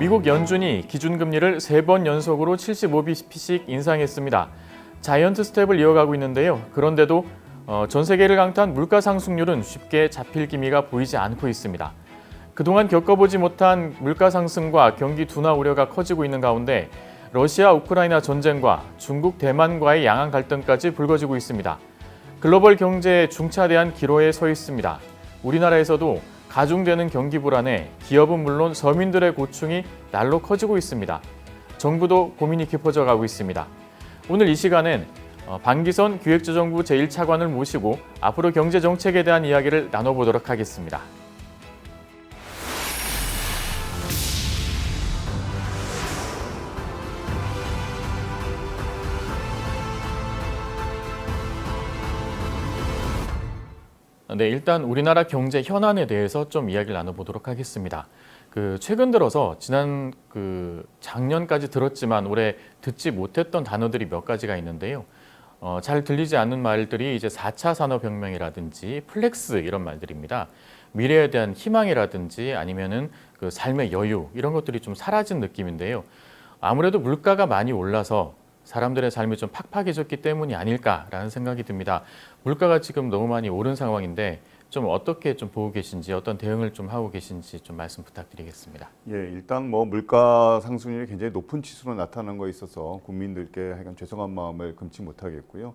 미국 연준이 기준금리를 3번 연속으로 75bp씩 인상했습니다. 자이언트 스텝을 이어가고 있는데요. 그런데도 전 세계를 강타한 물가 상승률은 쉽게 잡힐 기미가 보이지 않고 있습니다. 그동안 겪어보지 못한 물가 상승과 경기 둔화 우려가 커지고 있는 가운데 러시아 우크라이나 전쟁과 중국 대만과의 양안 갈등까지 불거지고 있습니다. 글로벌 경제의 중차대한 기로에 서 있습니다. 우리나라에서도 가중되는 경기 불안에 기업은 물론 서민들의 고충이 날로 커지고 있습니다. 정부도 고민이 깊어져 가고 있습니다. 오늘 이 시간엔 방기선 기획재정부 제1차관을 모시고 앞으로 경제정책에 대한 이야기를 나눠보도록 하겠습니다. 네, 일단 우리나라 경제 현안에 대해서 좀 이야기를 나눠보도록 하겠습니다. 최근 들어서 작년까지 들었지만 올해 듣지 못했던 단어들이 몇 가지가 있는데요. 잘 들리지 않는 말들이 이제 4차 산업혁명이라든지 플렉스 이런 말들입니다. 미래에 대한 희망이라든지 아니면은 삶의 여유 이런 것들이 좀 사라진 느낌인데요. 아무래도 물가가 많이 올라서 사람들의 삶이 좀 팍팍해졌기 때문이 아닐까라는 생각이 듭니다. 물가가 지금 너무 많이 오른 상황인데 좀 어떻게 좀 보고 계신지 어떤 대응을 좀 하고 계신지 좀 말씀 부탁드리겠습니다. 예, 일단 물가 상승률이 굉장히 높은 치수로 나타나는 거에 있어서 국민들께 하여간 죄송한 마음을 금치 못하겠고요.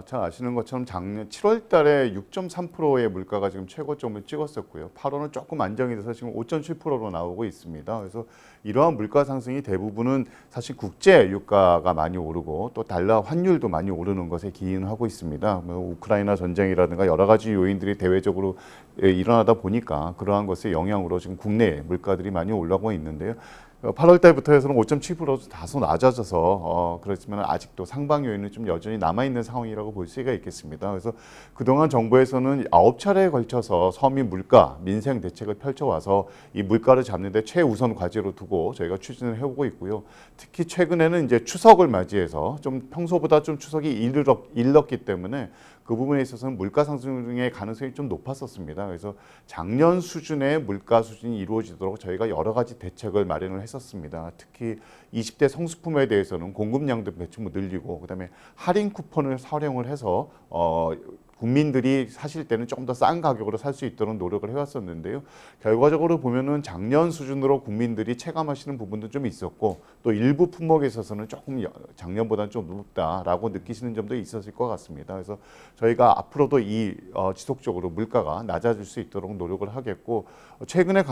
잘 아시는 것처럼 작년 7월 달에 6.3%의 물가가 지금 최고점을 찍었었고요. 8월은 조금 안정이 돼서 지금 5.7%로 나오고 있습니다. 그래서 이러한 물가 상승이 대부분은 사실 국제 유가가 많이 오르고 또 달러 환율도 많이 오르는 것에 기인하고 있습니다. 우크라이나 전쟁이라든가 여러 가지 요인들이 대외적으로 일어나다 보니까 그러한 것의 영향으로 지금 국내 물가들이 많이 올라가고 있는데요. 8월 달부터 해서는 5.7% 다소 낮아져서 그렇지만 아직도 상방 요인은 좀 여전히 남아있는 상황이라고 볼 수가 있겠습니다. 그래서 그동안 정부에서는 9차례에 걸쳐서 서민 물가, 민생 대책을 펼쳐와서 이 물가를 잡는 데 최우선 과제로 두고 저희가 추진을 해오고 있고요. 특히 최근에는 이제 추석을 맞이해서 좀 평소보다 좀 추석이 일렀기 때문에 그 부분에 있어서는 물가 상승의 가능성이 좀 높았었습니다. 그래서 작년 수준의 물가 수준이 이루어지도록 저희가 여러 가지 대책을 마련을 했었습니다. 특히 20대 성수품에 대해서는 공급량도 매출 늘리고 그다음에 할인 쿠폰을 활용을 해서 국민들이 사실 때는 조금 더 싼 가격으로 살 수 있도록 노력을 해왔었는데요. 결과적으로 보면은 작년 수준으로 국민들이 체감하시는 부분도 좀 있었고 또 일부 품목에 있어서는 조금 작년보다는 좀 높다라고 느끼시는 점도 있었을 것 같습니다. 그래서 저희가 앞으로도 지속적으로 물가가 낮아질 수 있도록 노력을 하겠고 최근에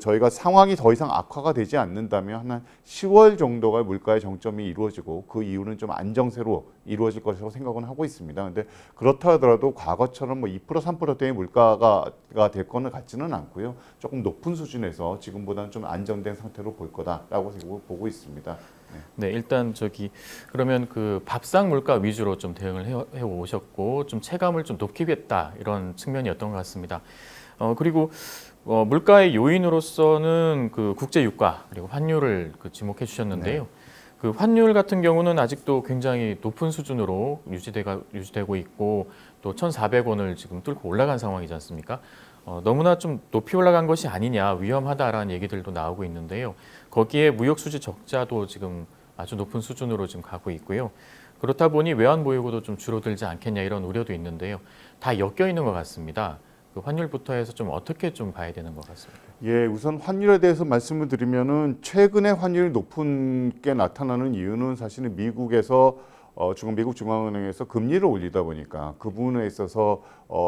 저희가 상황이 더 이상 악화가 되지 않는다면 한 10월 정도가 물가의 정점이 이루어지고 그 이후는 좀 안정세로 이루어질 것이라고 생각은 하고 있습니다. 그런데 그렇다 하더라도 과거처럼 2% 3%대의 물가가 될 거는 같지는 않고요. 조금 높은 수준에서 지금보다는 좀 안정된 상태로 볼 거다라고 보고 있습니다. 네, 일단 그러면 밥상 물가 위주로 좀 대응을 해 오셨고 좀 체감을 좀 높이겠다 이런 측면이었던 것 같습니다. 그리고 물가의 요인으로서는 국제 유가 그리고 환율을 지목해 주셨는데요. 네. 환율 같은 경우는 아직도 굉장히 높은 수준으로 유지되고 있고 또 1,400원을 지금 뚫고 올라간 상황이지 않습니까? 너무나 좀 높이 올라간 것이 아니냐, 위험하다라는 얘기들도 나오고 있는데요. 거기에 무역 수지 적자도 지금 아주 높은 수준으로 지금 가고 있고요. 그렇다 보니 외환 보유고도 좀 줄어들지 않겠냐 이런 우려도 있는데요. 다 엮여 있는 것 같습니다. 환율부터 해서 좀 어떻게 좀 봐야 되는 것 같습니다. 예, 우선 환율에 대해서 말씀을 드리면은 최근에 환율이 높은 게 나타나는 이유는 사실은 미국에서 미국 중앙은행에서 금리를 올리다 보니까 그 부분에 있어서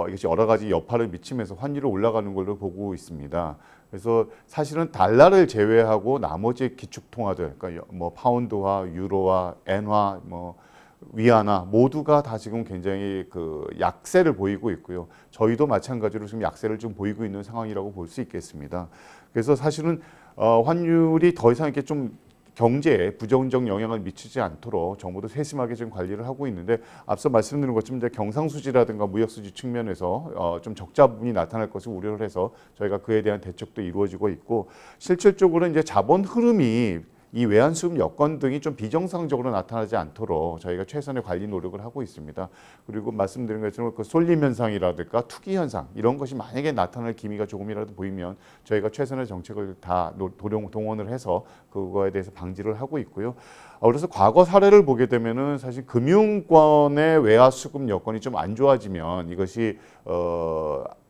이것이 여러 가지 여파를 미치면서 환율이 올라가는 걸로 보고 있습니다. 그래서 사실은 달러를 제외하고 나머지 기축통화들, 그러니까 파운드화, 유로화, 엔화, 위안화 모두가 다 지금 굉장히 약세를 보이고 있고요. 저희도 마찬가지로 지금 약세를 좀 보이고 있는 상황이라고 볼 수 있겠습니다. 그래서 사실은 환율이 더 이상 이렇게 좀 경제에 부정적 영향을 미치지 않도록 정부도 세심하게 지금 관리를 하고 있는데 앞서 말씀드린 것처럼 이제 경상수지라든가 무역수지 측면에서 좀 적자 부분이 나타날 것을 우려를 해서 저희가 그에 대한 대책도 이루어지고 있고 실질적으로 이제 자본 흐름이 이 외환 수급 여건 등이 좀 비정상적으로 나타나지 않도록 저희가 최선의 관리 노력을 하고 있습니다. 그리고 말씀드린 것처럼 그 쏠림 현상이라든가 투기 현상 이런 것이 만약에 나타날 기미가 조금이라도 보이면 저희가 최선의 정책을 다 동원을 해서 그거에 대해서 방지를 하고 있고요. 그래서 과거 사례를 보게 되면은 사실 금융권의 외화 수급 여건이 좀 안 좋아지면 이것이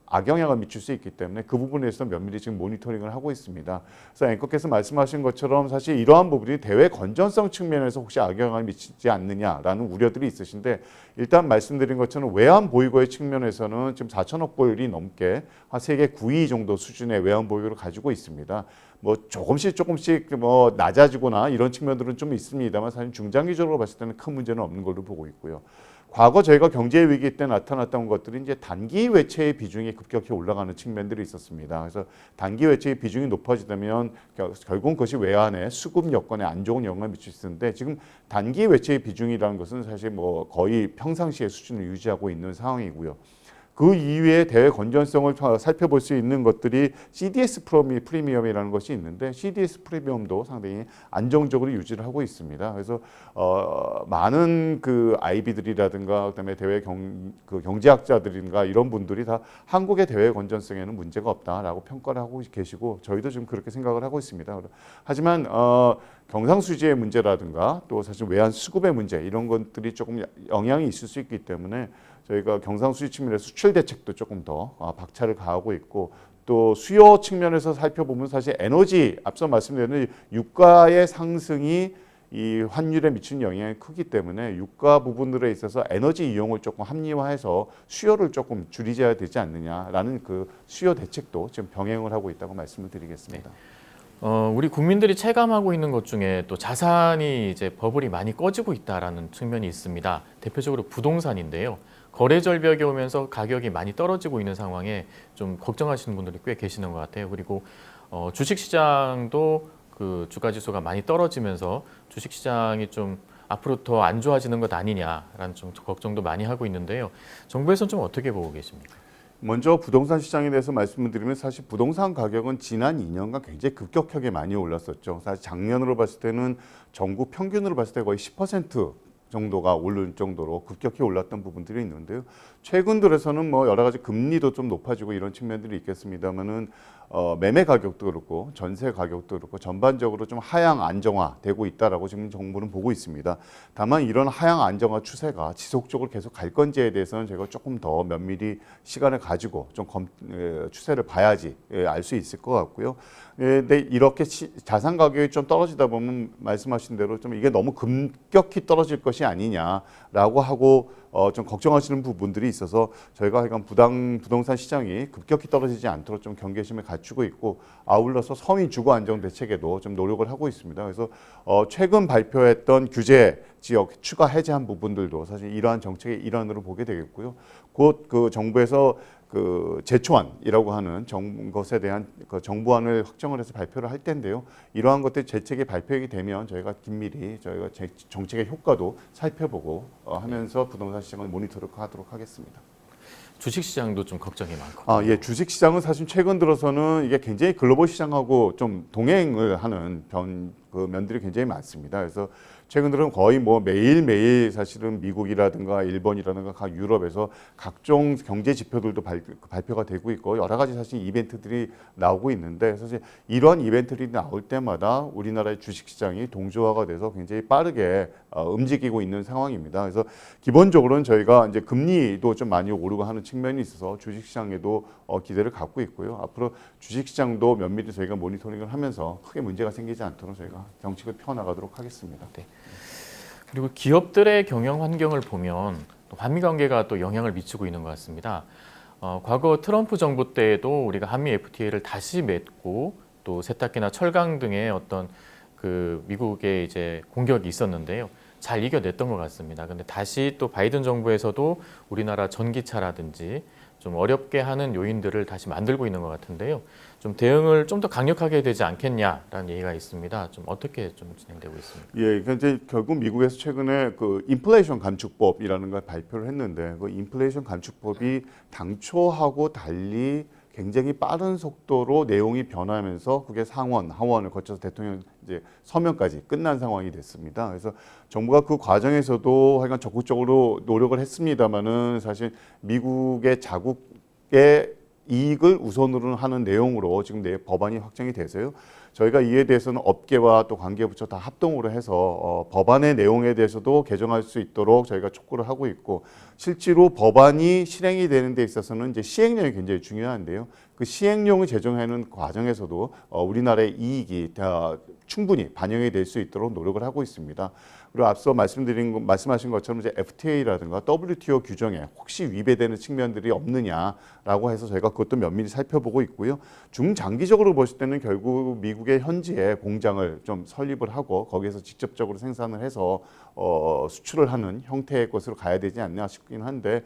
악영향을 미칠 수 있기 때문에 그 부분에 대해서 면밀히 지금 모니터링을 하고 있습니다. 그래서 앵커께서 말씀하신 것처럼 사실 이러한 부분이 대외 건전성 측면에서 혹시 악영향을 미치지 않느냐라는 우려들이 있으신데 일단 말씀드린 것처럼 외환 보유고의 측면에서는 지금 4천억 불이 넘게 한 세계 9위 정도 수준의 외환 보유고를 가지고 있습니다. 뭐 조금씩 뭐 낮아지거나 이런 측면들은 좀 있습니다만 사실 중장기적으로 봤을 때는 큰 문제는 없는 걸로 보고 있고요. 과거 저희가 경제 위기 때 나타났던 것들이 이제 단기 외채의 비중이 급격히 올라가는 측면들이 있었습니다. 그래서 단기 외채의 비중이 높아지면 결국은 그것이 외환의 수급 여건에 안 좋은 영향을 미칠 수 있는데 지금 단기 외채의 비중이라는 것은 사실 뭐 거의 평상시의 수준을 유지하고 있는 상황이고요. 그 이외에 대외 건전성을 살펴볼 수 있는 것들이 CDS 프리미엄이라는 것이 있는데 CDS 프리미엄도 상당히 안정적으로 유지를 하고 있습니다. 그래서 많은 그 IB들이라든가 그다음에 대외 경제학자들인가 이런 분들이 다 한국의 대외 건전성에는 문제가 없다라고 평가를 하고 계시고 저희도 지금 그렇게 생각을 하고 있습니다. 하지만 경상수지의 문제라든가 또 사실 외환 수급의 문제 이런 것들이 조금 영향이 있을 수 있기 때문에 저희가 경상수지 측면에서 수출 대책도 조금 더 박차를 가하고 있고 또 수요 측면에서 살펴보면 사실 에너지 앞서 말씀드린 유가의 상승이 이 환율에 미치는 영향이 크기 때문에 유가 부분들에 있어서 에너지 이용을 조금 합리화해서 수요를 조금 줄이셔야 되지 않느냐라는 그 수요 대책도 지금 병행을 하고 있다고 말씀을 드리겠습니다. 우리 국민들이 체감하고 있는 것 중에 또 자산이 이제 버블이 많이 꺼지고 있다라는 측면이 있습니다. 대표적으로 부동산인데요. 거래 절벽이 오면서 가격이 많이 떨어지고 있는 상황에 좀 걱정하시는 분들이 꽤 계시는 것 같아요. 그리고 주식시장도 그 주가지수가 많이 떨어지면서 주식시장이 좀 앞으로 더 안 좋아지는 것 아니냐라는 좀 걱정도 많이 하고 있는데요. 정부에서는 좀 어떻게 보고 계십니까? 먼저 부동산 시장에 대해서 말씀을 드리면 사실 부동산 가격은 지난 2년간 굉장히 급격하게 많이 올랐었죠. 사실 작년으로 봤을 때는 전국 평균으로 봤을 때 거의 10% 정도가 오를 정도로 급격히 올랐던 부분들이 있는데요. 최근 들어서는 뭐 여러 가지 금리도 좀 높아지고 이런 측면들이 있겠습니다만은 매매 가격도 그렇고 전세 가격도 그렇고 전반적으로 좀 하향 안정화되고 있다라고 지금 정부는 보고 있습니다. 다만 이런 하향 안정화 추세가 지속적으로 계속 갈 건지에 대해서는 제가 조금 더 면밀히 시간을 가지고 좀 추세를 봐야지 알 수 있을 것 같고요. 근데 이렇게 자산 가격이 좀 떨어지다 보면 말씀하신 대로 좀 이게 너무 급격히 떨어질 것이 아니냐라고 하고 좀 걱정하시는 부분들이 있어서 저희가 하여간 부동산 시장이 급격히 떨어지지 않도록 좀 경계심을 갖추고 있고 아울러서 서민 주거 안정 대책에도 좀 노력을 하고 있습니다. 그래서 최근 발표했던 규제 지역 추가 해제한 부분들도 사실 이러한 정책의 일환으로 보게 되겠고요. 곧 그 정부에서 그 제초안이라고 하는 것에 대한 그 정부안을 확정을 해서 발표를 할 텐데요. 이러한 것들 대책이 발표가 되면 저희가 긴밀히 저희가 정책의 효과도 살펴보고 하면서 부동산 시장을 모니터하도록 하겠습니다. 주식시장도 좀 걱정이 많거든요. 예, 주식시장은 사실 최근 들어서는 이게 굉장히 글로벌 시장하고 좀 동행을 하는 그 면들이 굉장히 많습니다. 그래서 최근 들어는 거의 뭐 매일매일 사실은 미국이라든가 일본이라든가 각 유럽에서 각종 경제 지표들도 발표가 되고 있고 여러 가지 사실 이벤트들이 나오고 있는데 사실 이러한 이벤트들이 나올 때마다 우리나라의 주식시장이 동조화가 돼서 굉장히 빠르게 움직이고 있는 상황입니다. 그래서 기본적으로는 저희가 이제 금리도 좀 많이 오르고 하는 측면이 있어서 주식시장에도 기대를 갖고 있고요. 앞으로 주식시장도 면밀히 저희가 모니터링을 하면서 크게 문제가 생기지 않도록 저희가 정책을 펴나가도록 하겠습니다. 네. 그리고 기업들의 경영 환경을 보면 또 한미 관계가 또 영향을 미치고 있는 것 같습니다. 과거 트럼프 정부 때에도 우리가 한미 FTA를 다시 맺고 또 세탁기나 철강 등의 어떤 그 미국의 이제 공격이 있었는데요. 잘 이겨냈던 것 같습니다. 근데 다시 또 바이든 정부에서도 우리나라 전기차라든지 좀 어렵게 하는 요인들을 다시 만들고 있는 것 같은데요. 좀 대응을 좀 더 강력하게 되지 않겠냐라는 얘기가 있습니다. 좀 어떻게 좀 진행되고 있습니까? 예, 그러니까 이제 결국 미국에서 최근에 그 인플레이션 감축법이라는 걸 발표를 했는데 그 인플레이션 감축법이 당초하고 달리 굉장히 빠른 속도로 내용이 변하면서 그게 상원, 하원을 거쳐서 대통령 이제 서명까지 끝난 상황이 됐습니다. 그래서 정부가 그 과정에서도 하여간 적극적으로 노력을 했습니다마는 사실 미국의 자국의 이익을 우선으로 하는 내용으로 지금 법안이 확정이 돼서요. 저희가 이에 대해서는 업계와 또 관계부처 다 합동으로 해서 법안의 내용에 대해서도 개정할 수 있도록 저희가 촉구를 하고 있고, 실제로 법안이 실행이 되는 데 있어서는 이제 시행령이 굉장히 중요한데요. 그 시행령을 제정하는 과정에서도 우리나라의 이익이 충분히 반영이 될 수 있도록 노력을 하고 있습니다. 그리고 앞서 말씀하신 것처럼 이제 FTA라든가 WTO 규정에 혹시 위배되는 측면들이 없느냐라고 해서 저희가 그것도 면밀히 살펴보고 있고요. 중장기적으로 보실 때는 결국 미국의 현지에 공장을 좀 설립을 하고 거기에서 직접적으로 생산을 해서 수출을 하는 형태의 것으로 가야 되지 않나 싶긴 한데,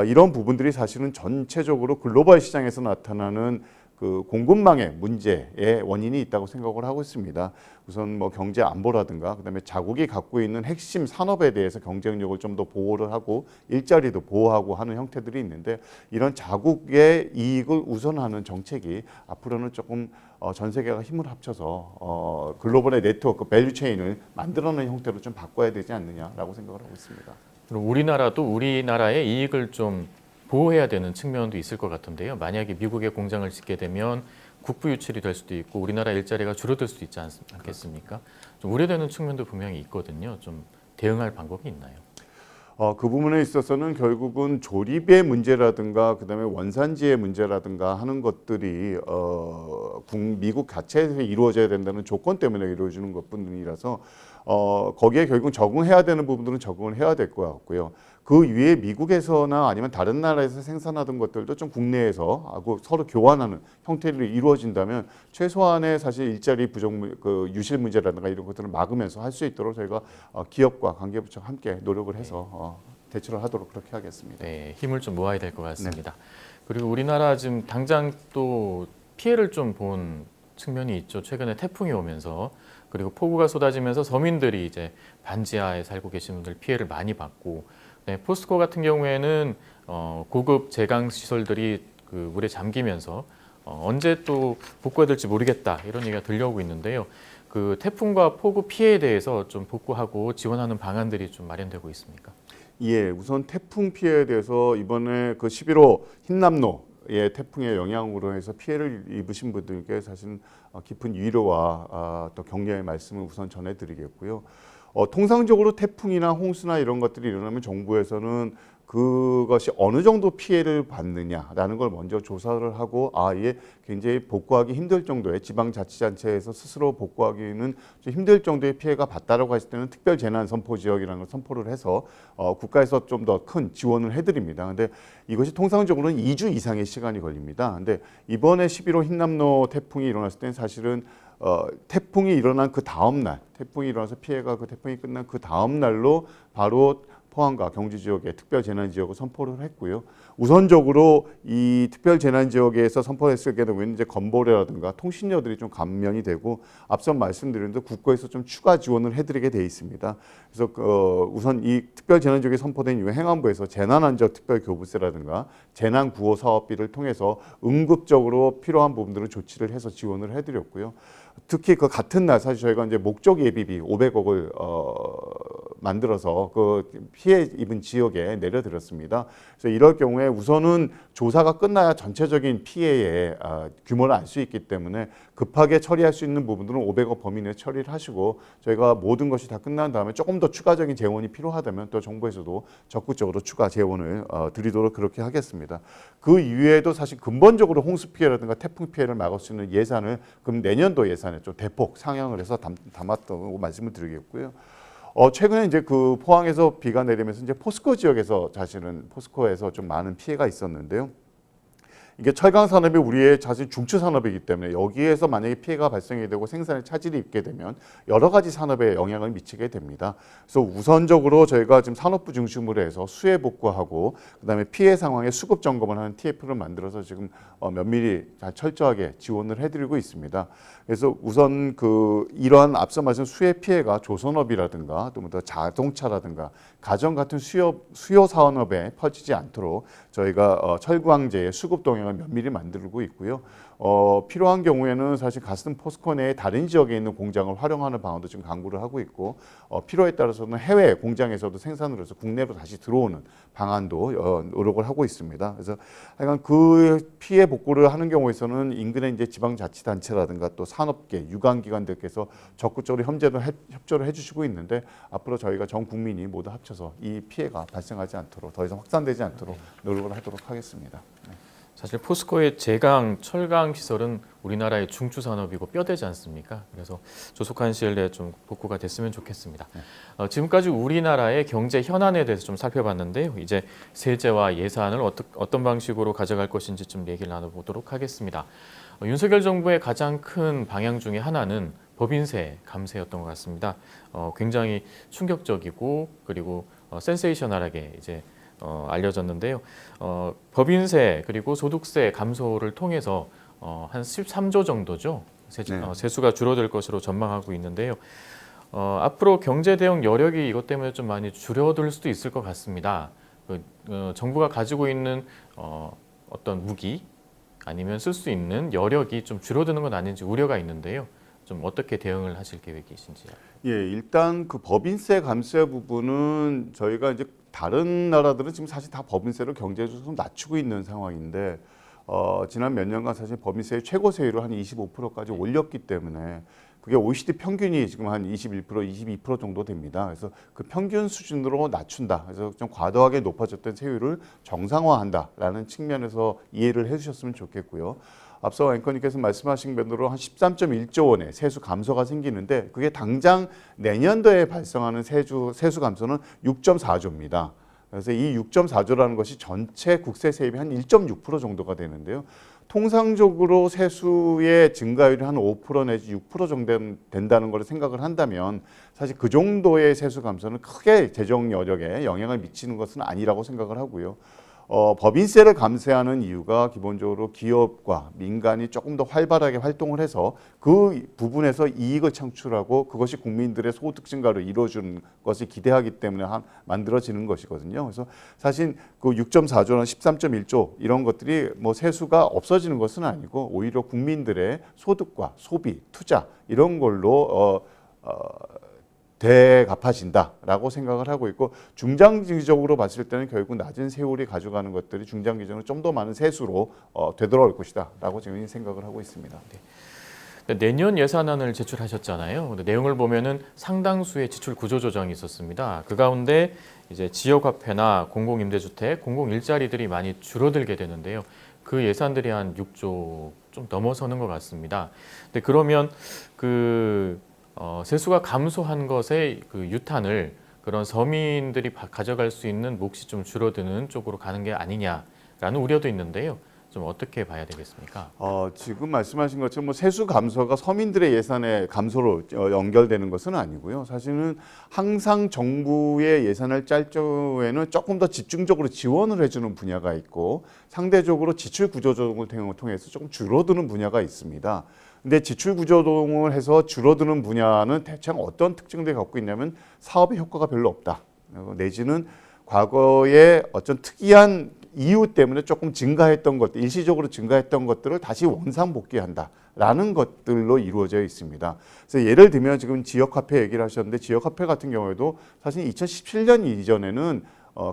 이런 부분들이 사실은 전체적으로 글로벌 시장에서 나타나는 그 공급망의 문제의 원인이 있다고 생각을 하고 있습니다. 우선 뭐 경제 안보라든가 그다음에 자국이 갖고 있는 핵심 산업에 대해서 경쟁력을 좀 더 보호를 하고 일자리도 보호하고 하는 형태들이 있는데, 이런 자국의 이익을 우선하는 정책이 앞으로는 조금 전 세계가 힘을 합쳐서 글로벌의 네트워크 밸류 체인을 만들어내는 형태로 좀 바꿔야 되지 않느냐라고 생각을 하고 있습니다. 그리고 우리나라도 우리나라의 이익을 좀 보호해야 되는 측면도 있을 것 같은데요. 만약에 미국에 공장을 짓게 되면 국부 유출이 될 수도 있고 우리나라 일자리가 줄어들 수도 있지 않겠습니까? 좀 우려되는 측면도 분명히 있거든요. 좀 대응할 방법이 있나요? 그 부분에 있어서는 결국은 조립의 문제라든가 그다음에 원산지의 문제라든가 하는 것들이 미국 자체에서 이루어져야 된다는 조건 때문에 이루어지는 것뿐이라서 거기에 결국 적응해야 되는 부분들은 적응을 해야 될 것 같고요. 그 위에 미국에서나 아니면 다른 나라에서 생산하던 것들도 좀 국내에서 하고 서로 교환하는 형태로 이루어진다면 최소한의 사실 일자리 그 유실 문제라든가 이런 것들을 막으면서 할 수 있도록 저희가 기업과 관계부처와 함께 노력을 해서 대처를 하도록 그렇게 하겠습니다. 네, 힘을 좀 모아야 될 것 같습니다. 네. 그리고 우리나라 지금 당장 또 피해를 좀 본 측면이 있죠. 최근에 태풍이 오면서, 그리고 폭우가 쏟아지면서 서민들이 이제 반지하에 살고 계신 분들 피해를 많이 받고, 네, 포스코 같은 경우에는 고급 제강 시설들이 그 물에 잠기면서 언제 또 복구가 될지 모르겠다 이런 얘기가 들려오고 있는데요. 그 태풍과 폭우 피해에 대해서 좀 복구하고 지원하는 방안들이 좀 마련되고 있습니까? 예, 우선 태풍 피해에 대해서 이번에 그 11호 흰남노의 태풍의 영향으로 해서 피해를 입으신 분들께 사실은 깊은 위로와 또 격려의 말씀을 우선 전해드리겠고요. 통상적으로 태풍이나 홍수나 이런 것들이 일어나면 정부에서는 그것이 어느 정도 피해를 받느냐라는 걸 먼저 조사를 하고 이게 굉장히 복구하기 힘들 정도의, 지방자치단체에서 스스로 복구하기는 좀 힘들 정도의 피해가 봤다라고 했을 때는 특별재난선포지역이라는 걸 선포를 해서 국가에서 좀 더 큰 지원을 해드립니다. 근데 이것이 통상적으로는 2주 이상의 시간이 걸립니다. 근데 이번에 11호 흰남노 태풍이 일어났을 때는 사실은 태풍이 일어난 그 다음 날, 태풍이 일어나서 피해가 그 태풍이 끝난 그 다음 날로 바로 포항과 경주 지역에 특별재난지역을 선포를 했고요. 우선적으로 이 특별재난지역에서 선포했을 경우에는 이제 건보료라든가 통신료들이 좀 감면이 되고, 앞서 말씀드린 대로 국고에서 좀 추가 지원을 해드리게 돼 있습니다. 그래서 우선 이 특별재난지역에 선포된 이후에 행안부에서 재난안전 특별교부세라든가 재난구호 사업비를 통해서 응급적으로 필요한 부분들을 조치를 해서 지원을 해드렸고요. 특히 그 같은 날 사실 저희가 이제 목적 예비비 500억을 만들어서 그 피해 입은 지역에 내려드렸습니다. 그래서 이럴 경우에 우선은 조사가 끝나야 전체적인 피해의 규모를 알 수 있기 때문에 급하게 처리할 수 있는 부분들은 500억 범위 내에 처리를 하시고, 저희가 모든 것이 다 끝난 다음에 조금 더 추가적인 재원이 필요하다면 또 정부에서도 적극적으로 추가 재원을 드리도록 그렇게 하겠습니다. 그 이외에도 사실 근본적으로 홍수 피해라든가 태풍 피해를 막을 수 있는 예산을 그럼 내년도 예산에 좀 대폭 상향을 해서 담았다고 말씀을 드리겠고요. 최근에 이제 그 포항에서 비가 내리면서 이제 포스코 지역에서 사실은 포스코에서 좀 많은 피해가 있었는데요. 이게 철강 산업이 우리의 사실 중추 산업이기 때문에 여기에서 만약에 피해가 발생이 되고 생산에 차질이 있게 되면 여러 가지 산업에 영향을 미치게 됩니다. 그래서 우선적으로 저희가 지금 산업부 중심으로 해서 수해 복구하고 그다음에 피해 상황의 수급 점검을 하는 TF를 만들어서 지금 면밀히 철저하게 지원을 해드리고 있습니다. 그래서 우선 이러한 앞서 말씀 수해 피해가 조선업이라든가 또 뭐 자동차라든가 가정 같은 수요 산업에 퍼지지 않도록 저희가 철광제의 수급 동향 영향을 면밀히 만들고 있고요. 필요한 경우에는 사실 가스등 포스코 내에 다른 지역에 있는 공장을 활용하는 방안도 지금 강구를 하고 있고, 필요에 따라서는 해외 공장에서도 생산을 해서 국내로 다시 들어오는 방안도 노력을 하고 있습니다. 그래서 하여간 그 피해 복구를 하는 경우에서는 인근의 이제 지방자치단체라든가 또 산업계, 유관기관들께서 적극적으로 협조를 해주시고 있는데, 앞으로 저희가 전 국민이 모두 합쳐서 이 피해가 발생하지 않도록, 더 이상 확산되지 않도록 노력을 하도록 하겠습니다. 네. 사실 포스코의 제강, 철강 시설은 우리나라의 중추 산업이고 뼈대지 않습니까? 그래서 조속한 시일 내에 좀 복구가 됐으면 좋겠습니다. 지금까지 우리나라의 경제 현안에 대해서 좀 살펴봤는데요. 이제 세제와 예산을 어떤 방식으로 가져갈 것인지 좀 얘기를 나눠보도록 하겠습니다. 윤석열 정부의 가장 큰 방향 중에 하나는 법인세 감세였던 것 같습니다. 굉장히 충격적이고 그리고 센세이셔널하게 이제 알려졌는데요. 법인세 그리고 소득세 감소를 통해서 한 13조 정도죠. 세수가 줄어들 것으로 전망하고 있는데요. 앞으로 경제 대응 여력이 이것 때문에 좀 많이 줄어들 수도 있을 것 같습니다. 정부가 가지고 있는 어떤 무기 아니면 쓸 수 있는 여력이 좀 줄어드는 건 아닌지 우려가 있는데요. 좀 어떻게 대응을 하실 계획이신지요? 예, 일단 그 법인세 감세 부분은 저희가 이제 다른 나라들은 지금 사실 다 법인세를 경제적으로 좀 낮추고 있는 상황인데, 지난 몇 년간 사실 법인세의 최고 세율을 한 25%까지 올렸기 때문에 그게 OECD 평균이 지금 한 21%, 22% 정도 됩니다. 그래서 그 평균 수준으로 낮춘다. 그래서 좀 과도하게 높아졌던 세율을 정상화한다라는 측면에서 이해를 해주셨으면 좋겠고요. 앞서 앵커님께서 말씀하신 대로 한 13.1조 원의 세수 감소가 생기는데, 그게 당장 내년도에 발생하는 세수 감소는 6.4조입니다. 그래서 이 6.4조라는 것이 전체 국세 세입의 한 1.6% 정도가 되는데요. 통상적으로 세수의 증가율이 한 5% 내지 6% 정도 된다는 것을 생각을 한다면, 사실 그 정도의 세수 감소는 크게 재정 여력에 영향을 미치는 것은 아니라고 생각을 하고요. 법인세를 감세하는 이유가 기본적으로 기업과 민간이 조금 더 활발하게 활동을 해서 그 부분에서 이익을 창출하고 그것이 국민들의 소득 증가를 이루어주는 것을 기대하기 때문에 만들어지는 것이거든요. 그래서 사실 그 6.4조나 13.1조 이런 것들이 뭐 세수가 없어지는 것은 아니고, 오히려 국민들의 소득과 소비, 투자 이런 걸로 되갚아진다라고 생각을 하고 있고, 중장기적으로 봤을 때는 결국 낮은 세율이 가져가는 것들이 중장기적으로 좀 더 많은 세수로 되돌아올 것이다라고 저는 생각을 하고 있습니다. 네. 내년 예산안을 제출하셨잖아요. 근데 내용을 보면은 상당수의 지출 구조 조정이 있었습니다. 그 가운데 이제 지역화폐나 공공임대주택, 공공일자리들이 많이 줄어들게 되는데요. 그 예산들이 한 6조 좀 넘어서는 것 같습니다. 근데 그러면 세수가 감소한 것의 그 유탄을 그런 서민들이 가져갈 수 있는 몫이 좀 줄어드는 쪽으로 가는 게 아니냐라는 우려도 있는데요. 좀 어떻게 봐야 되겠습니까? 지금 말씀하신 것처럼 뭐 세수 감소가 서민들의 예산의 감소로 연결되는 것은 아니고요. 사실은 항상 정부의 예산을 짤 경우에는 조금 더 집중적으로 지원을 해주는 분야가 있고, 상대적으로 지출 구조조정을 통해서 조금 줄어드는 분야가 있습니다. 근데 지출 구조조정을 해서 줄어드는 분야는 대체로 어떤 특징들이 갖고 있냐면, 사업의 효과가 별로 없다. 내지는 과거에 어떤 특이한 이유 때문에 조금 증가했던 것들, 일시적으로 증가했던 것들을 다시 원상복귀한다라는 것들로 이루어져 있습니다. 그래서 예를 들면 지금 지역화폐 얘기를 하셨는데, 지역화폐 같은 경우에도 사실 2017년 이전에는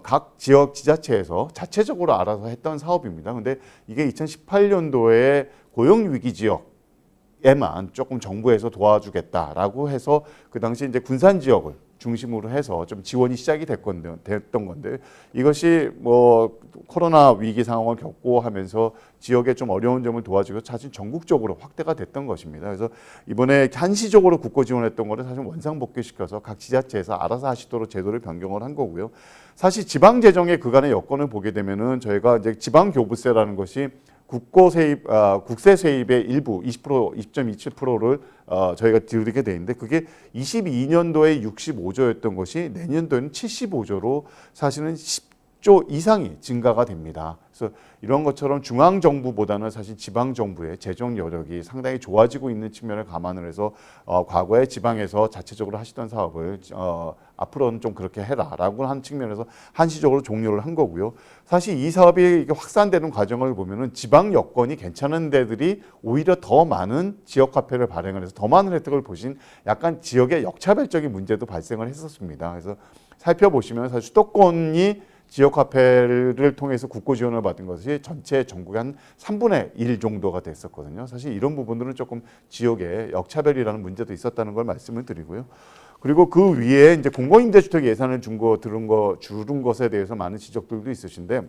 각 지역 지자체에서 자체적으로 알아서 했던 사업입니다. 근데 이게 2018년도에 고용위기 지역에만 조금 정부에서 도와주겠다라고 해서 그 당시 이제 군산 지역을 중심으로 해서 좀 지원이 시작이 됐던 건데, 이것이 뭐 코로나 위기 상황을 겪고 하면서 지역에 좀 어려운 점을 도와주고 사실 전국적으로 확대가 됐던 것입니다. 그래서 이번에 한시적으로 국고 지원했던 거를 사실 원상복귀시켜서 각 지자체에서 알아서 하시도록 제도를 변경을 한 거고요. 사실 지방 재정의 그간의 여건을 보게 되면은 저희가 이제 지방 교부세라는 것이 국세 세입의 일부 20%, 20.27%를 저희가 들이게 돼 있는데, 그게 22년도에 65조였던 것이 내년도에는 75조로 사실은 10조 이상이 증가가 됩니다. 그래서 이런 것처럼 중앙 정부보다는 사실 지방 정부의 재정 여력이 상당히 좋아지고 있는 측면을 감안을 해서 과거에 지방에서 자체적으로 하시던 사업을 앞으로는 좀 그렇게 해라라고 한 측면에서 한시적으로 종료를 한 거고요. 사실 이 사업이 확산되는 과정을 보면은 지방 여건이 괜찮은 데들이 오히려 더 많은 지역 화폐를 발행을 해서 더 많은 혜택을 보신 약간 지역의 역차별적인 문제도 발생을 했었습니다. 그래서 살펴보시면 사실 수도권이 지역화폐를 통해서 국고 지원을 받은 것이 전체 전국의 한 3분의 1 정도가 됐었거든요. 사실 이런 부분들은 조금 지역의 역차별이라는 문제도 있었다는 걸 말씀을 드리고요. 그리고 그 위에 이제 공공임대주택 예산을 줄은 것에 대해서 많은 지적들도 있으신데,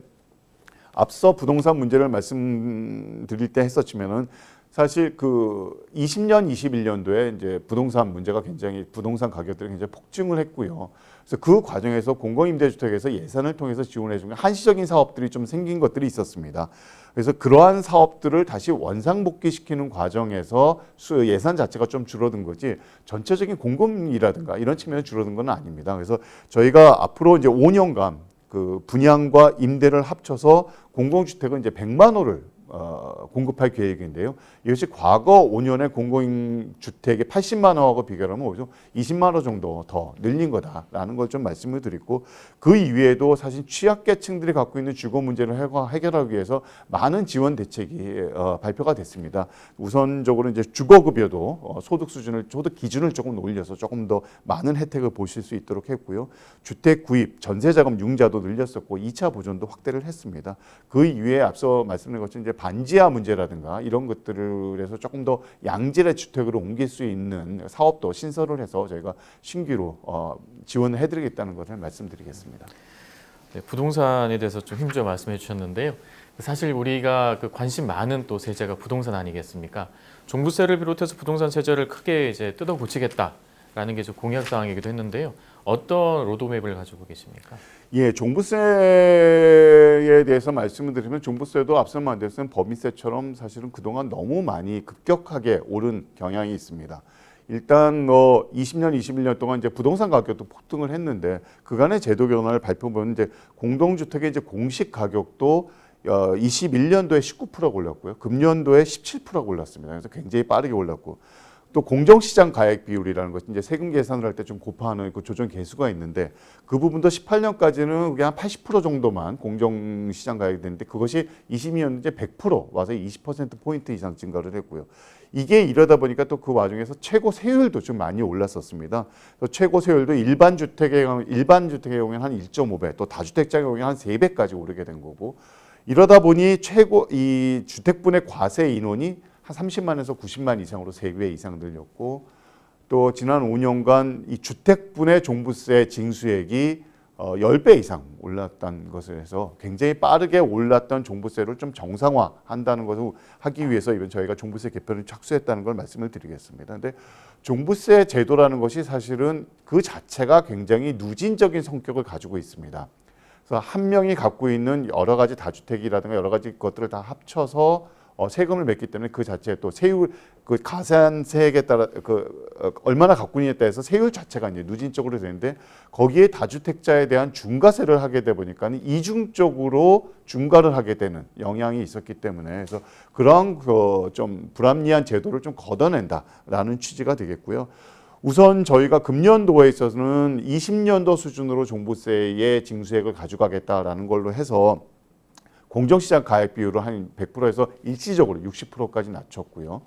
앞서 부동산 문제를 말씀드릴 때 했었지만은 사실 그 20년, 21년도에 이제 부동산 문제가 굉장히 부동산 가격들이 굉장히 폭증을 했고요. 그래서 그 과정에서 공공임대주택에서 예산을 통해서 지원해주는 한시적인 사업들이 좀 생긴 것들이 있었습니다. 그래서 그러한 사업들을 다시 원상복귀시키는 과정에서 예산 자체가 좀 줄어든 거지 전체적인 공급이라든가 이런 측면에 줄어든 건 아닙니다. 그래서 저희가 앞으로 이제 5년간 그 분양과 임대를 합쳐서 공공주택은 이제 100만 호를 공급할 계획인데요. 이것이 과거 5년의 공공주택의 80만 호하고 비교하면 오히려 20만 호 정도 더 늘린 거다라는 걸 좀 말씀을 드리고, 그 이외에도 사실 취약계층들이 갖고 있는 주거 문제를 해결하기 위해서 많은 지원 대책이 발표가 됐습니다. 우선적으로 이제 주거급여도 소득 기준을 조금 올려서 조금 더 많은 혜택을 보실 수 있도록 했고요. 주택 구입, 전세자금 융자도 늘렸었고 2차 보존도 확대를 했습니다. 그 이외에 앞서 말씀드린 것처럼 이제 반지하 문제라든가 이런 것들을 해서 조금 더 양질의 주택으로 옮길 수 있는 사업도 신설을 해서 저희가 신규로 지원을 해드리겠다는 것을 말씀드리겠습니다. 네, 부동산에 대해서 좀 힘줘 말씀해 주셨는데요. 사실 우리가 그 관심 많은 또 세제가 부동산 아니겠습니까? 종부세를 비롯해서 부동산 세제를 크게 이제 뜯어 고치겠다라는 게 좀 공약 사항이기도 했는데요. 어떤 로드맵을 가지고 계십니까? 예, 종부세에 대해서 말씀을 드리면 종부세도 앞서 말씀드린 법인세처럼 사실은 그동안 너무 많이 급격하게 오른 경향이 있습니다. 일단 20년, 21년 동안 이제 부동산 가격도 폭등을 했는데 그간의 제도 변화를 발표보면 이제 공동주택의 이제 공시 가격도 21년도에 19%가 올랐고요. 금년도에 17%가 올랐습니다. 그래서 굉장히 빠르게 올랐고, 또 공정시장 가액 비율이라는 것이 이제 세금 계산을 할 때 좀 곱하는 그 조정 계수가 있는데 그 부분도 18년까지는 그냥 80% 정도만 공정시장 가액이 되는데 그것이 22년 이제 100% 와서 20%포인트 이상 증가를 했고요. 이게 이러다 보니까 또 그 와중에서 최고 세율도 좀 많이 올랐었습니다. 최고 세율도 일반 주택의 경우에는 한 1.5배, 또 다주택자의 경우에는 한 3배까지 오르게 된 거고, 이러다 보니 이 주택분의 과세 인원이 한 30만에서 90만 이상으로 3배 이상 늘렸고, 또 지난 5년간 이 주택분의 종부세 징수액이 10배 이상 올랐다는 것을 해서 굉장히 빠르게 올랐던 종부세를 좀 정상화한다는 것을 하기 위해서 이번 저희가 종부세 개편을 착수했다는 걸 말씀을 드리겠습니다. 근데 종부세 제도라는 것이 사실은 그 자체가 굉장히 누진적인 성격을 가지고 있습니다. 그래서 한 명이 갖고 있는 여러 가지 다주택이라든가 여러 가지 것들을 다 합쳐서 세금을 냈기 때문에 그 자체에 또 세율, 그 가산세액에 따라 얼마나 갖고 있느냐에 따라서 세율 자체가 이제 누진적으로 되는데, 거기에 다주택자에 대한 중과세를 하게 되 보니까 이중적으로 중과를 하게 되는 영향이 있었기 때문에, 그래서 그런 좀 불합리한 제도를 좀 걷어낸다라는 취지가 되겠고요. 우선 저희가 금년도에 있어서는 20년도 수준으로 종부세의 징수액을 가져가겠다라는 걸로 해서 공정시장 가액 비율을 한 100%에서 일시적으로 60%까지 낮췄고요.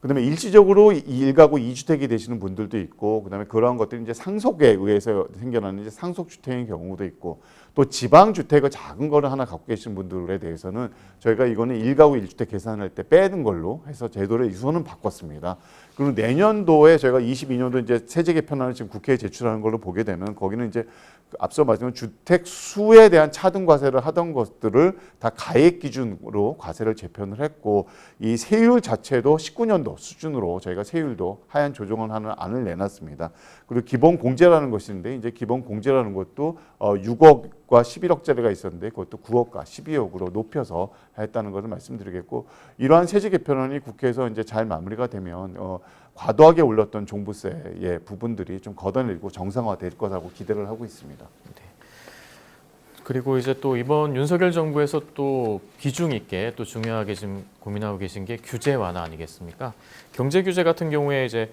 그다음에 일시적으로 1가구 2주택이 되시는 분들도 있고, 그다음에 그러한 것들이 이제 상속에 의해서 생겨나는 이제 상속주택의 경우도 있고, 또 지방주택을 작은 거를 하나 갖고 계신 분들에 대해서는 저희가 이거는 1가구 1주택 계산할 때 빼는 걸로 해서 제도를 우선은 바꿨습니다. 그리고 내년도에 저희가 22년도 이제 세제 개편안을 지금 국회에 제출하는 걸로 보게 되면 거기는 이제 앞서 말씀드린 주택 수에 대한 차등 과세를 하던 것들을 다 가액 기준으로 과세를 재편을 했고, 이 세율 자체도 19년도 수준으로 저희가 세율도 하향 조정을 하는 안을 내놨습니다. 그리고 기본 공제라는 것인데 이제 기본 공제라는 것도 6억과 11억짜리가 있었는데 그것도 9억과 12억으로 높여서 했다는 것을 말씀드리겠고, 이러한 세제 개편안이 국회에서 이제 잘 마무리가 되면 과도하게 올랐던 종부세의 부분들이 좀 걷어내리고 정상화될 거라고 기대를 하고 있습니다. 네. 그리고 이제 또 이번 윤석열 정부에서 또 비중 있게 또 중요하게 지금 고민하고 계신 게 규제 완화 아니겠습니까? 경제 규제 같은 경우에 이제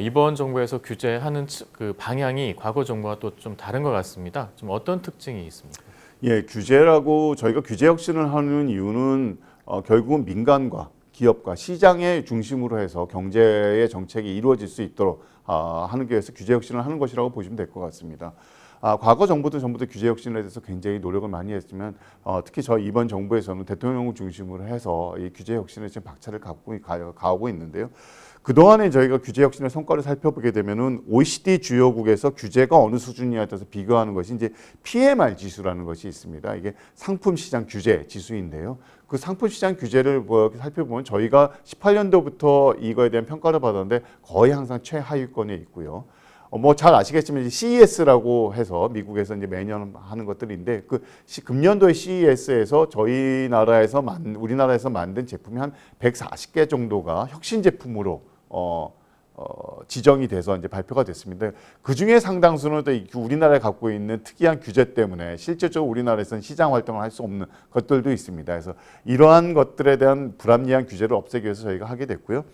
이번 정부에서 규제하는 그 방향이 과거 정부와 또 좀 다른 것 같습니다. 좀 어떤 특징이 있습니까? 예, 규제라고 저희가 규제 혁신을 하는 이유는 결국은 민간과 기업과 시장의 중심으로 해서 경제의 정책이 이루어질 수 있도록 하는 게 위해서 규제 혁신을 하는 것이라고 보시면 될 것 같습니다. 과거 정부도 전부 다 규제 혁신에 대해서 굉장히 노력을 많이 했지만 특히 저희 이번 정부에서는 대통령을 중심으로 해서 이 규제 혁신에 지금 박차를 가하고 있는데요. 그동안에 저희가 규제 혁신의 성과를 살펴보게 되면은 OECD 주요국에서 규제가 어느 수준이냐에 따라서 비교하는 것이 이제 PMR 지수라는 것이 있습니다. 이게 상품 시장 규제 지수인데요. 그 상품 시장 규제를 살펴보면 저희가 18년도부터 이거에 대한 평가를 받았는데 거의 항상 최하위권에 있고요. 뭐 잘 아시겠지만 CES라고 해서 미국에서 이제 매년 하는 것들인데 그 금년도에 CES에서 우리나라에서 만든 제품이 한 140개 정도가 혁신 제품으로 지정이 돼서 이제 발표가 됐습니다. 그 중에 상당수는 또 우리나라에 갖고 있는 특이한 규제 때문에 실질적으로 우리나라에서는 시장 활동을 할 수 없는 것들도 있습니다. 그래서 이러한 것들에 대한 불합리한 규제를 없애기 위해서 저희가 하게 됐고요.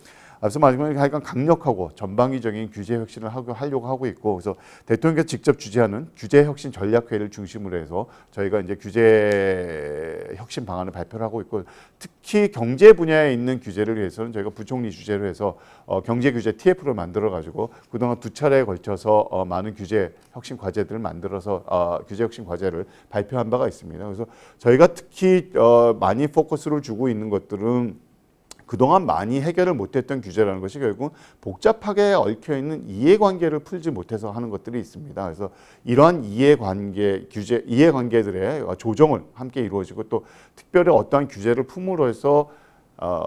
앞서 말씀드린 하여간 강력하고 전방위적인 규제 혁신을 하려고 하고 있고, 그래서 대통령께서 직접 주재하는 규제 혁신 전략회의를 중심으로 해서 저희가 이제 규제 혁신 방안을 발표를 하고 있고, 특히 경제 분야에 있는 규제를 위해서는 저희가 부총리 주재로 해서 경제 규제 TF를 만들어 가지고 그동안 두 차례에 걸쳐서 많은 규제 혁신 과제들을 만들어서 규제 혁신 과제를 발표한 바가 있습니다. 그래서 저희가 특히 많이 포커스를 주고 있는 것들은 그동안 많이 해결을 못했던 규제라는 것이 결국 복잡하게 얽혀있는 이해관계를 풀지 못해서 하는 것들이 있습니다. 그래서 이러한 이해관계들의 조정을 함께 이루어지고 또 특별히 어떠한 규제를 품으로써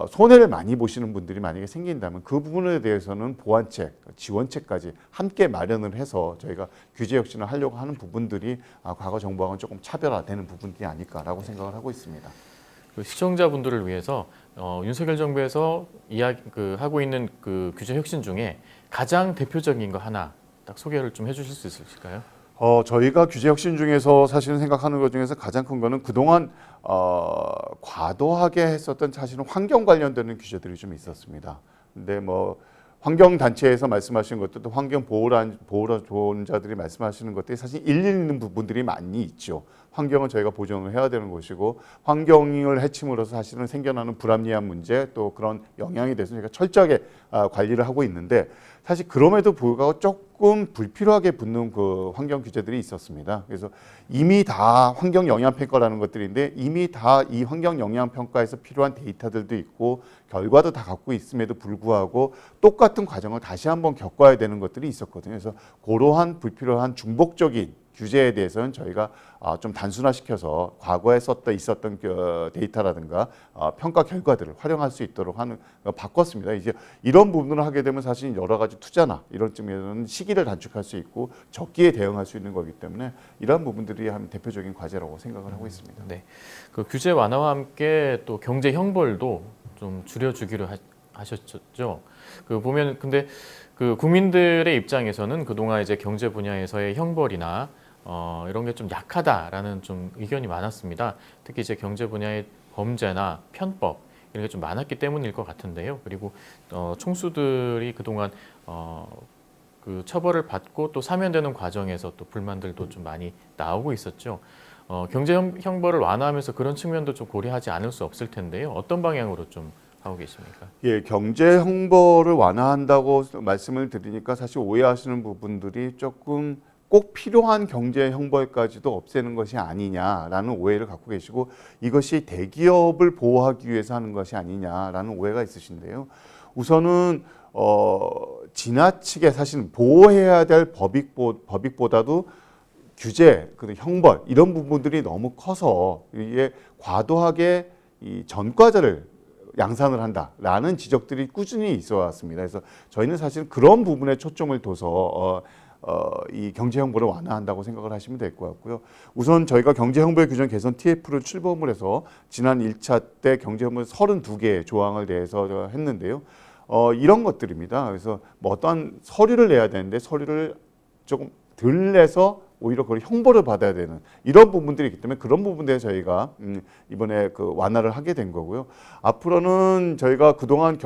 손해를 많이 보시는 분들이 만약에 생긴다면 그 부분에 대해서는 보완책, 지원책까지 함께 마련을 해서 저희가 규제 혁신을 하려고 하는 부분들이 과거 정부와는 조금 차별화되는 부분이 아닐까라고 생각을 하고 있습니다. 그 시청자분들을 위해서 윤석열 정부에서 하고 있는 그 규제 혁신 중에 가장 대표적인 거 하나 딱 소개를 좀 해주실 수 있으실까요? 저희가 규제 혁신 중에서 사실은 생각하는 것 중에서 가장 큰 거는 그동안 과도하게 했었던 사실은 환경 관련되는 규제들이 좀 있었습니다. 근데 뭐 환경 단체에서 말씀하시는 것들도 환경 보호자들이 말씀하시는 것들이 사실 일리 있는 부분들이 많이 있죠. 환경은 저희가 보존을 해야 되는 것이고 환경을 해침으로써 사실은 생겨나는 불합리한 문제 또 그런 영향에 대해서 저희가 철저하게 관리를 하고 있는데 사실 그럼에도 불구하고 조금 불필요하게 붙는 그 환경 규제들이 있었습니다. 그래서 이미 다 환경 영향 평가라는 것들인데 이미 다 이 환경 영향 평가에서 필요한 데이터들도 있고 결과도 다 갖고 있음에도 불구하고 똑같은 과정을 다시 한번 겪어야 되는 것들이 있었거든요. 그래서 그러한 불필요한 중복적인 규제에 대해서는 저희가 좀 단순화시켜서 과거에 있었던 데이터라든가 평가 결과들을 활용할 수 있도록 바꿨습니다. 이제 이런 부분을 하게 되면 사실 여러 가지 투자나 이런 측면에서는 시기를 단축할 수 있고 적기에 대응할 수 있는 거기 때문에 이러한 부분들이 한 대표적인 과제라고 생각을 하고 있습니다. 네, 그 규제 완화와 함께 또 경제 형벌도 좀 줄여주기로 하셨죠. 그 보면 근데 그 국민들의 입장에서는 그동안 이제 경제 분야에서의 형벌이나 이런 게 좀 약하다라는 좀 의견이 많았습니다. 특히 이제 경제 분야의 범죄나 편법 이런 게 좀 많았기 때문일 것 같은데요. 그리고 총수들이 그동안 그 처벌을 받고 또 사면되는 과정에서 또 불만들도 좀 많이 나오고 있었죠. 경제 형벌을 완화하면서 그런 측면도 좀 고려하지 않을 수 없을 텐데요. 어떤 방향으로 좀 하고 계십니까? 예, 경제 형벌을 완화한다고 말씀을 드리니까 사실 오해하시는 부분들이 조금 꼭 필요한 경제 형벌까지도 없애는 것이 아니냐라는 오해를 갖고 계시고 이것이 대기업을 보호하기 위해서 하는 것이 아니냐라는 오해가 있으신데요. 우선은 지나치게 사실 보호해야 될 법익보다도 규제, 형벌 이런 부분들이 너무 커서 이게 과도하게 이 전과자를 양산을 한다라는 지적들이 꾸준히 있어 왔습니다. 그래서 저희는 사실 그런 부분에 초점을 둬서 이 경제 형벌을 완화한다고 생각을 하시면 될 것 같고요. 우선 저희가 경제 형벌 규정 개선 TF를 출범을 해서 지난 1차 때 경제 형벌 32개의 조항을 내서 했는데요. 이런 것들입니다. 그래서 뭐 어떠한 서류를 내야 되는데 서류를 조금 덜 내서 오히려 그걸 형벌을 받아야 되는 이런 부분들이 있기 때문에 그런 부분들에 저희가 이번에 그 완화를 하게 된 거고요. 앞으로는 저희가 그동안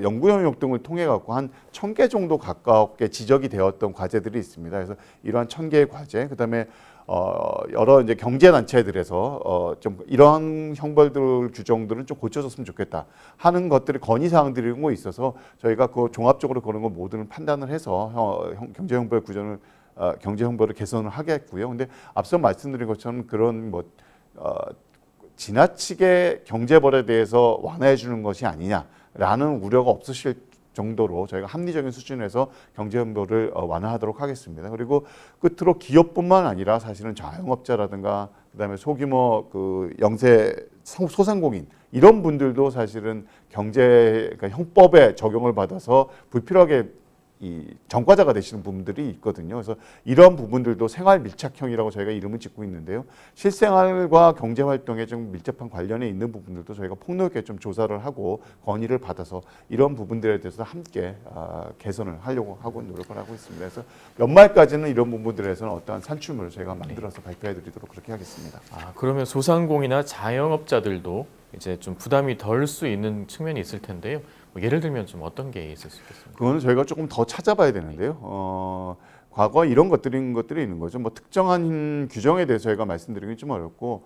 연구 영역 등을 통해 갖고 한 1,000개 정도 가깝게 지적이 되었던 과제들이 있습니다. 그래서 이러한 1,000개의 과제, 그다음에 여러 이제 경제 단체들에서 좀 이런 형벌들 규정들은 좀 고쳐졌으면 좋겠다 하는 것들이 건의 사항들이 뭐 있어서 저희가 그 종합적으로 그런 거 모두는 판단을 해서 경제 형벌 규정을 경제 형벌을 개선을 하겠고요. 근데 앞서 말씀드린 것처럼 그런 지나치게 경제벌에 대해서 완화해 주는 것이 아니냐라는 우려가 없으실 정도로 저희가 합리적인 수준에서 경제형벌을 완화하도록 하겠습니다. 그리고 끝으로 기업뿐만 아니라 사실은 자영업자라든가 그다음에 소규모 그 영세 소상공인 이런 분들도 사실은 그러니까 형법에 적용을 받아서 불필요하게 이 전과자가 되시는 부분들이 있거든요. 그래서 이런 부분들도 생활 밀착형이라고 저희가 이름을 짓고 있는데요. 실생활과 경제 활동에 좀 밀접한 관련에 있는 부분들도 저희가 폭넓게 좀 조사를 하고 건의를 받아서 이런 부분들에 대해서 함께 개선을 하려고 하고 노력을 하고 있습니다. 그래서 연말까지는 이런 부분들에서는 어떠한 산출물을 저희가 만들어서 발표해드리도록 그렇게 하겠습니다. 그러면 소상공인이나 자영업자들도 이제 좀 부담이 덜 수 있는 측면이 있을 텐데요. 예를 들면 좀 어떤 게 있을 수 있겠습니까? 그거는 저희가 조금 더 찾아봐야 되는데요. 과거 이런 것들이 있는 거죠. 뭐 특정한 규정에 대해서 저희가 말씀드리기 좀 어렵고,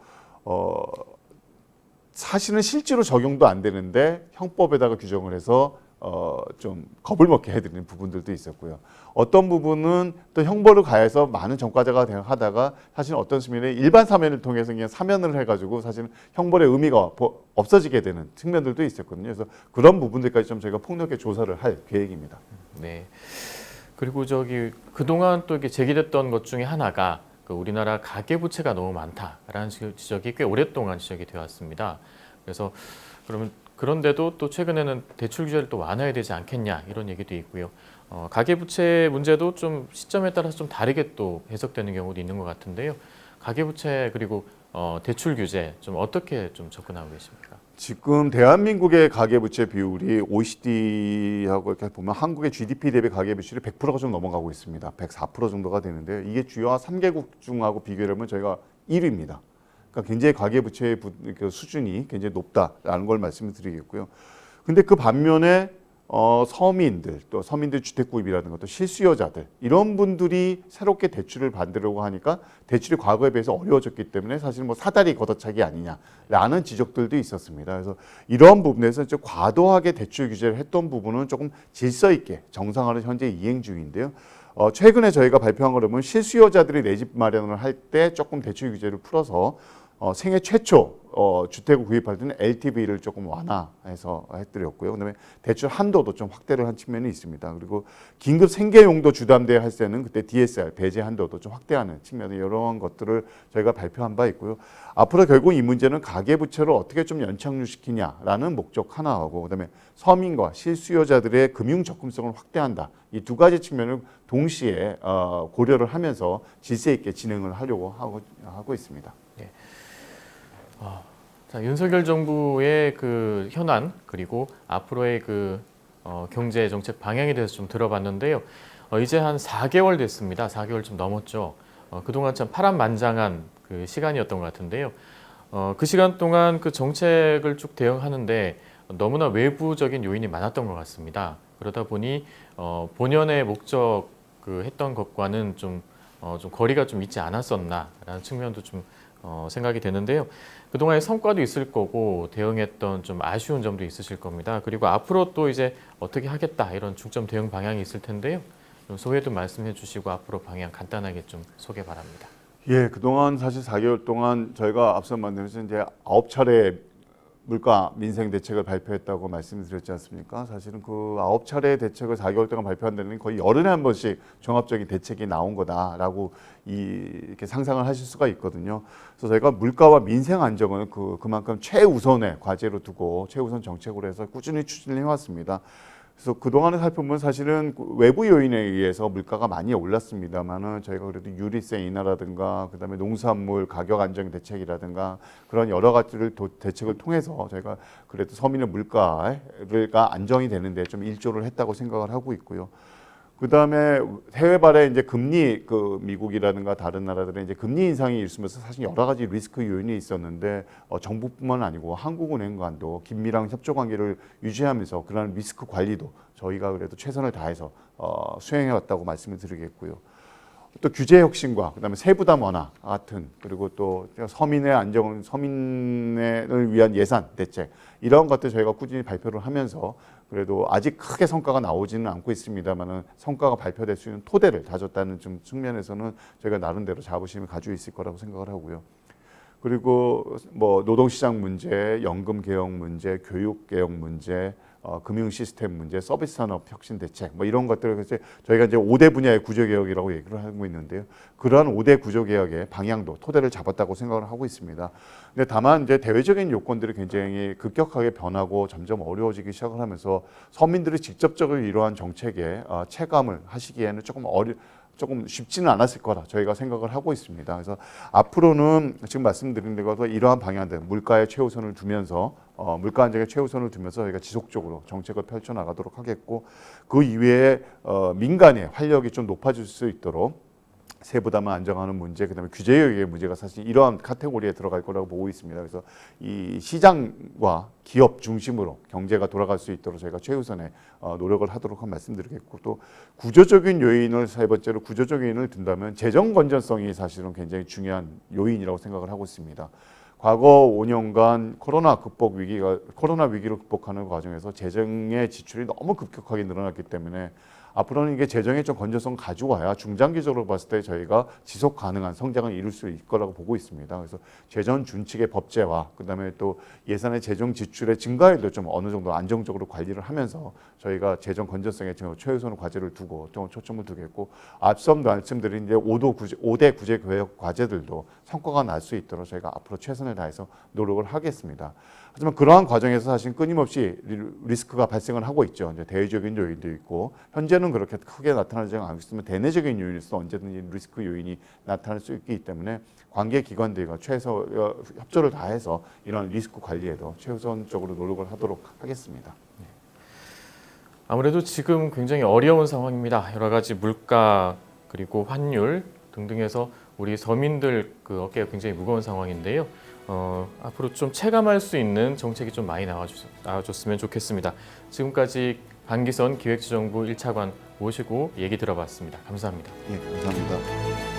사실은 실제로 적용도 안 되는데 형법에다가 규정을 해서 좀 겁을 먹게 해드리는 부분들도 있었고요. 어떤 부분은 또 형벌을 가해서 많은 전과자가 하다가 사실 어떤 측면에 일반 사면을 통해서 그냥 사면을 해가지고 사실은 형벌의 의미가 없어지게 되는 측면들도 있었거든요. 그래서 그런 부분들까지 좀 저희가 폭넓게 조사를 할 계획입니다. 네. 그리고 그동안 또 이렇게 제기됐던 것 중에 하나가 우리나라 가계부채가 너무 많다라는 지적이 꽤 오랫동안 지적이 되어 왔습니다. 그래서 그런데도 또 최근에는 대출 규제를 또 완화해야 되지 않겠냐 이런 얘기도 있고요. 가계부채 문제도 좀 시점에 따라서 좀 다르게 또 해석되는 경우도 있는 것 같은데요. 가계부채 그리고 대출 규제 좀 어떻게 좀 접근하고 계십니까? 지금 대한민국의 가계부채 비율이 OECD하고 이렇게 보면 한국의 GDP 대비 가계부채율이 100%가 좀 넘어가고 있습니다. 104% 정도가 되는데요. 이게 주요 3개국 중하고 비교하면 저희가 1위입니다. 그러니까 굉장히 가계부채의 수준이 굉장히 높다라는 걸 말씀을 드리겠고요. 근데 그 반면에 서민들, 또 서민들 주택구입이라든가 또 실수요자들 이런 분들이 새롭게 대출을 받으려고 하니까 대출이 과거에 비해서 어려워졌기 때문에 사실 뭐 사다리 걷어차기 아니냐라는 지적들도 있었습니다. 그래서 이런 부분에서 좀 과도하게 대출 규제를 했던 부분은 조금 질서 있게 정상화를 현재 이행 중인데요. 최근에 저희가 발표한 거를 보면 실수요자들이 내 집 마련을 할 때 조금 대출 규제를 풀어서 생애 최초 주택을 구입할 때는 LTV를 조금 완화해서 해드렸고요. 그다음에 대출 한도도 좀 확대를 한 측면이 있습니다. 그리고 긴급 생계용도 주담대 할 때는 그때 DSR 배제 한도도 좀 확대하는 측면의 이런 것들을 저희가 발표한 바 있고요. 앞으로 결국 이 문제는 가계부채를 어떻게 좀 연착륙시키냐라는 목적 하나하고 그다음에 서민과 실수요자들의 금융 접근성을 확대한다. 이 두 가지 측면을 동시에 고려를 하면서 질서 있게 진행을 하려고 하고 있습니다. 네. 자, 윤석열 정부의 그 현안 그리고 앞으로의 경제 정책 방향에 대해서 좀 들어봤는데요. 이제 한 4개월 됐습니다. 4개월 좀 넘었죠. 그동안 참 파란만장한 그 시간이었던 것 같은데요. 그 시간 동안 그 정책을 쭉 대응하는데 너무나 외부적인 요인이 많았던 것 같습니다. 그러다 보니 본연의 목적 했던 것과는 좀 거리가 좀 있지 않았었나라는 측면도 좀 생각이 되는데요. 그동안의 성과도 있을 거고 대응했던 좀 아쉬운 점도 있으실 겁니다. 그리고 앞으로 또 이제 어떻게 하겠다 이런 중점 대응 방향이 있을 텐데요. 좀 소개도 말씀해 주시고 앞으로 방향 간단하게 좀 소개 바랍니다. 예, 그동안 사실 4개월 동안 저희가 앞서 만들면서 이제 9차례 물가 민생 대책을 발표했다고 말씀드렸지 않습니까? 사실은 그 9차례 대책을 4개월 동안 발표한다는 게 거의 열흘에 한 번씩 종합적인 대책이 나온 거다라고 이렇게 상상을 하실 수가 있거든요. 그래서 저희가 물가와 민생 안정을 그만큼 최우선의 과제로 두고 최우선 정책으로 해서 꾸준히 추진해 왔습니다. 그래서 그동안에 살펴보면 사실은 외부 요인에 의해서 물가가 많이 올랐습니다만은 저희가 그래도 유리세 인하라든가 그다음에 농산물 가격 안정 대책이라든가 그런 여러 가지를 대책을 통해서 저희가 그래도 서민의 물가가 안정이 되는데 좀 일조를 했다고 생각을 하고 있고요. 그다음에 해외발의 이제 금리 미국이라든가 다른 나라들의 이제 금리 인상이 있으면서 사실 여러 가지 리스크 요인이 있었는데 정부뿐만 아니고 한국은행 간도 긴밀한 협조 관계를 유지하면서 그런 리스크 관리도 저희가 그래도 최선을 다해서 수행해 왔다고 말씀을 드리겠고요. 또 규제 혁신과 그다음에 세부담 완화 같은 그리고 또 서민의 안정, 서민을 위한 예산 대책 이런 것들 저희가 꾸준히 발표를 하면서 그래도 아직 크게 성과가 나오지는 않고 있습니다만은 성과가 발표될 수 있는 토대를 다졌다는 좀 측면에서는 저희가 나름대로 자부심을 가지고 있을 거라고 생각을 하고요. 그리고 뭐 노동시장 문제, 연금 개혁 문제, 교육 개혁 문제, 금융 시스템 문제, 서비스 산업 혁신 대책 뭐 이런 것들을 저희가 이제 5대 분야의 구조 개혁이라고 얘기를 하고 있는데요. 그러한 5대 구조 개혁의 방향도 토대를 잡았다고 생각을 하고 있습니다. 근데 다만 이제 대외적인 요건들이 굉장히 급격하게 변하고 점점 어려워지기 시작을 하면서 서민들이 직접적으로 이러한 정책에 체감을 하시기에는 조금 쉽지는 않았을 거라 저희가 생각을 하고 있습니다. 그래서 앞으로는 지금 말씀드린 대로 이러한 방향들 물가에 최우선을 두면서 물가 안정에 최우선을 두면서 저희가 지속적으로 정책을 펼쳐 나가도록 하겠고 그 이외에 민간의 활력이 좀 높아질 수 있도록 세부담을 안정하는 문제, 그다음에 규제개혁의 문제가 사실 이러한 카테고리에 들어갈 거라고 보고 있습니다. 그래서 이 시장과 기업 중심으로 경제가 돌아갈 수 있도록 저희가 최우선의 노력을 하도록 한 말씀드리겠고 또 구조적인 요인을 세 번째로 구조적인 요인을 든다면 재정 건전성이 사실은 굉장히 중요한 요인이라고 생각을 하고 있습니다. 과거 5년간 코로나 위기를 극복하는 과정에서 재정의 지출이 너무 급격하게 늘어났기 때문에 앞으로는 이게 재정의 좀 건전성 가지고 와야 중장기적으로 봤을 때 저희가 지속 가능한 성장을 이룰 수 있을 거라고 보고 있습니다. 그래서 재정 준칙의 법제화, 그다음에 또 예산의 재정 지출의 증가에도 좀 어느 정도 안정적으로 관리를 하면서 저희가 재정 건전성에 최우선 과제를 두고 좀 초점을 두겠고 앞서 말씀드린 이제 5대 구제 개혁 과제들도 성과가 날 수 있도록 저희가 앞으로 최선을 다해서 노력을 하겠습니다. 하지만 그러한 과정에서 사실 끊임없이 리스크가 발생을 하고 있죠. 이제 대외적인 요인도 있고 현재는 그렇게 크게 나타나지 않고 있으면 대내적인 요인에서 언제든지 리스크 요인이 나타날 수 있기 때문에 관계 기관들과 협조를 다해서 이런 리스크 관리에도 최우선적으로 노력을 하도록 하겠습니다. 아무래도 지금 굉장히 어려운 상황입니다. 여러 가지 물가 그리고 환율 등등해서 우리 서민들 그 어깨가 굉장히 무거운 상황인데요. 앞으로 좀 체감할 수 있는 정책이 좀 많이 나와줬으면 좋겠습니다. 지금까지 강기선 기획재정부 1차관 모시고 얘기 들어봤습니다. 감사합니다. 예, 감사합니다.